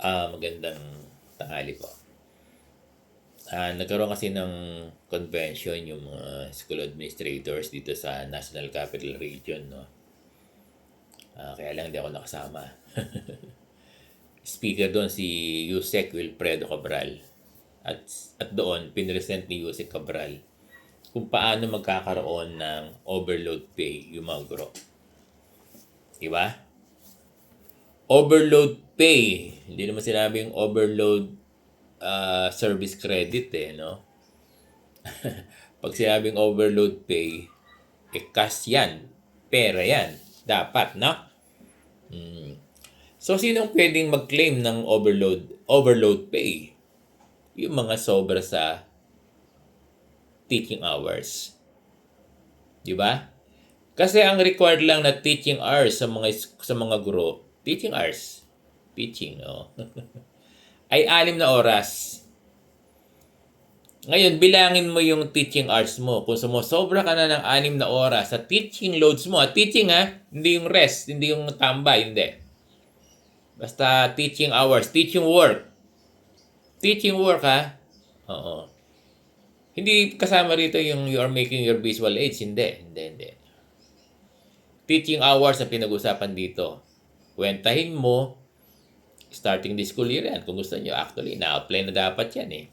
Magandang tanghali po. Nagkaroon kasi ng convention yung mga school administrators dito sa National Capital Region, no? Kaya lang hindi ako nakasama. Speaker doon si Yusek Wilfredo Cabral. At doon, pinresent ni Yusek Cabral kung paano magkakaroon ng overload pay yung mga guro. Diba? Overload pay. Hindi naman sinabing overload service credit no? Pag sinabing overload pay, cash yan. Pera yan. Dapat, no? So, sinong pwedeng mag-claim ng overload pay? Yung mga sobra sa teaching hours. Di ba? Kasi ang required lang na teaching hours sa mga guro, teaching hours, teaching, ay 6 na oras. Ngayon, bilangin mo yung teaching hours mo. Kung sumusobra ka na ng 6 na oras sa teaching loads mo, teaching hindi yung rest, hindi yung tambay, hindi. Basta teaching hours, teaching work. Teaching work Oo. Hindi kasama rito yung you are making your visual aids, hindi. Teaching hours ang pinag-usapan dito. Kwentahin mo, starting this school year yan. Kung gusto nyo, actually, na-apply na dapat yan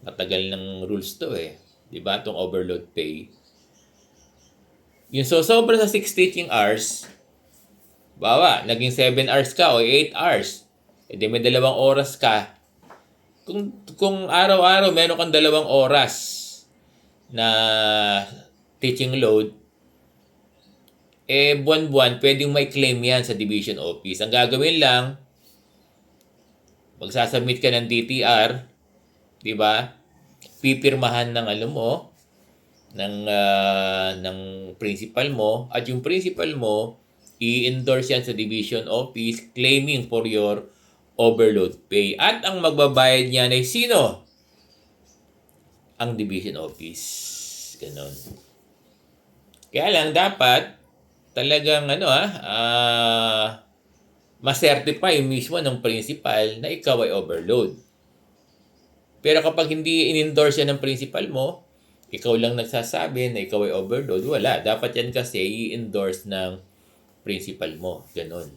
Matagal ng rules to Diba? Itong overload pay. Yung sobra sa 6 teaching hours, naging 7 hours ka o 8 hours. E di may 2 oras ka. Kung araw-araw meron kang 2 oras na teaching load, buwan-buwan, pwedeng may claim yan sa division office. Ang gagawin lang, magsasubmit ka ng DTR, di ba? Pipirmahan ng ng principal mo, at yung principal mo, i-endorse yan sa division office claiming for your overload pay. At ang magbabayad niyan ay sino? Ang division office. Ganon. Kaya lang dapat talagang ma-certify mismo ng principal na ikaw ay overload. Pero kapag hindi in-endorse yan ng principal mo, ikaw lang nagsasabi na ikaw ay overload, wala. Dapat yan kasi i-endorse ng principal mo. Ganon.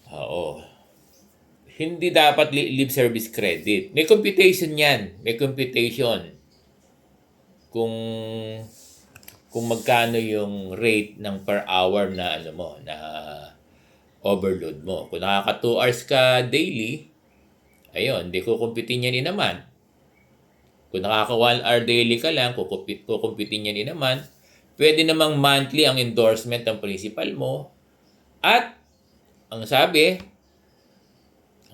Oo. Hindi dapat leave service credit. May computation yan. May computation. Kung magkano yung rate ng per hour na na overload mo. Kung nakaka 2 hours ka daily, ayun, hindi ko kumpitin yan naman. Kung nakaka 1 hour daily ka lang, kukumpitin yan naman. Pwede namang monthly ang endorsement ng principal mo. At ang sabi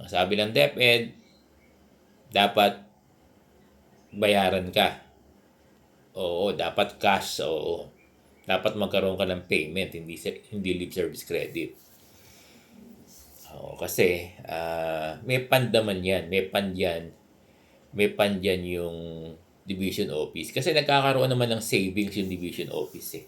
ng DepEd, dapat bayaran ka. Oo, dapat cash. Oo. Dapat magkaroon ka ng payment, hindi leave service credit. Oo, kasi may fund naman yan. May fund yan yung division office. Kasi nagkakaroon naman ng savings yung division office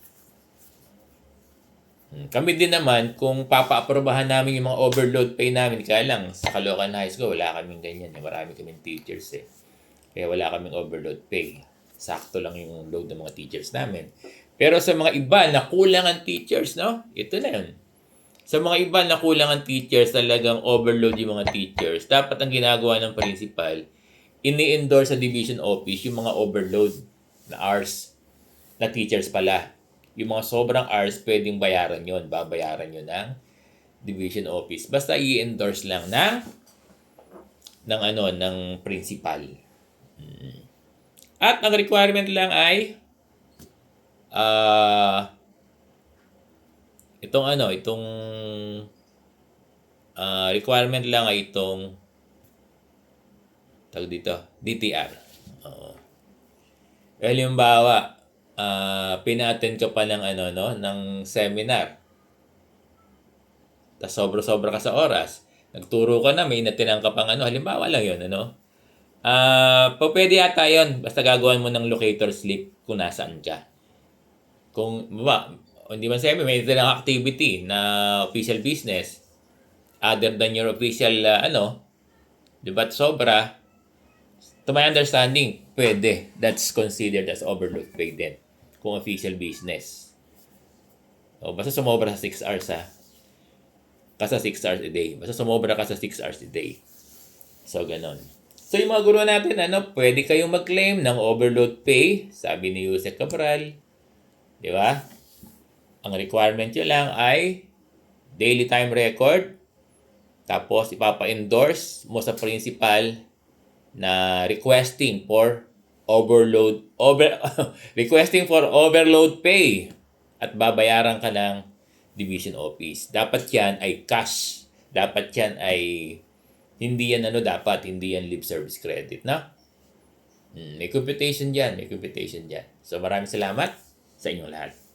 Kami din naman, kung papa-aprobahan namin yung mga overload pay namin, kaya lang sa Caloocan High School, wala kaming ganyan. Marami kaming teachers Kaya wala kaming overload pay. Sakto lang yung load ng mga teachers namin. Pero sa mga iba na kulang ang teachers, ito na yun. Sa mga iba na kulang ang teachers, talagang overload yung mga teachers. Dapat ang ginagawa ng principal, ini-endorse sa division office yung mga overload na hours na teachers pala. Yung mga sobrang hours, pwedeng bayaran yon, babayaran yun ng division office. Basta i-endorse lang ng principal. At ang requirement lang ay requirement lang ay itong DTR. Halimbawa, pina-attend ka pa ng ng seminar. Tapos sobra-sobra ka sa oras. Nagturo ka na, may natinang ka pang halimbawa lang 'yon, pwede yata yun. Basta gagawan mo ng locator slip kung nasaan ka. Kung, hindi man sabi, may ilang activity na official business. other than your official, di ba, sobra, to my understanding, pwede. That's considered as overload pay din kung official business. O, basta sumobra sa 6 hours ha. Kasi 6 hours a day. Basta sumobra ka sa 6 hours a day. So, ganon. So, yung mga guro natin, pwede kayong mag-claim ng overload pay, sabi ni Jose Cabral. Di ba? Ang requirement nyo lang ay daily time record, tapos ipapa-endorse mo sa principal na requesting for requesting for overload pay at babayaran ka ng division office. Dapat yan ay cash. Dapat yan ay hindi yan hindi yan lip service credit, na? May computation diyan. So maraming salamat sa inyong lahat.